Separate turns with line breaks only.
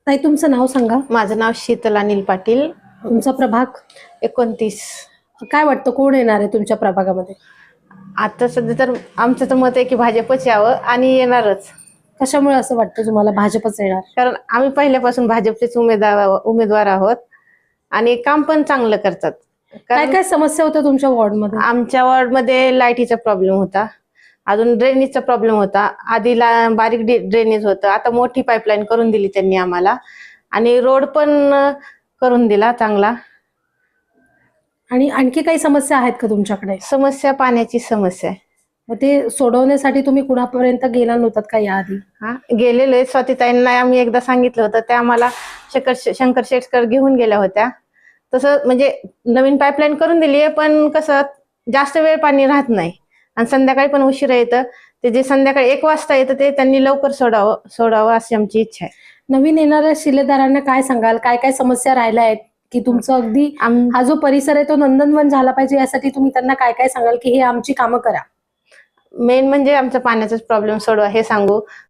ताई तुमचं नाव सांगा.
माझं नाव शीतल अनिल पाटील.
तुमचा प्रभाग
29.
काय वाटतं, कोण येणार आहे तुमच्या प्रभागामध्ये?
आता सध्या तर आमचं तर मत आहे की भाजपच यावं आणि येणारच.
कशामुळे असं वाटतं तुम्हाला भाजपच येणार?
कारण आम्ही पहिल्यापासून भाजपचेच उमेदवार आहोत आणि काम पण चांगलं करतात.
काय काय समस्या होत्या तुमच्या वॉर्डमध्ये?
आमच्या वॉर्डमध्ये लाईटीचा प्रॉब्लेम होता, अजून ड्रेनेजचा प्रॉब्लेम होता. आधीला बारीक ड्रेनेज होतं, आता मोठी पाईपलाईन करून दिली त्यांनी आम्हाला आणि रोड पण करून दिला चांगला.
आणि आणखी काही समस्या आहेत का तुमच्याकडे?
समस्या पाण्याची समस्या आहे.
मग ते सोडवण्यासाठी तुम्ही कुणापर्यंत गेला नव्हतात का याआधी?
गेलेलो आहे. स्वातीताईंना आम्ही एकदा सांगितलं होतं, त्या आम्हाला शंकर शेटकर घेऊन गेल्या होत्या. तसं म्हणजे नवीन पाईपलाईन करून दिली आहे, पण कसं जास्त वेळ पाणी राहत नाही आणि संध्याकाळी पण उशिरा येतं. ते जे संध्याकाळी 1 वाजता येतं ते त्यांनी लवकर सोडावं अशी आमची इच्छा आहे.
नवीन येणाऱ्या शिलेदारांना काय सांगाल? काय काय समस्या राहिल्या आहेत की तुमचं अगदी हा जो परिसर आहे तो नंदनवन झाला पाहिजे, यासाठी तुम्ही त्यांना काय काय सांगाल की हे आमची कामं करा?
मेन म्हणजे आमचा पाण्याचाच प्रॉब्लेम सोडवा हे सांगू.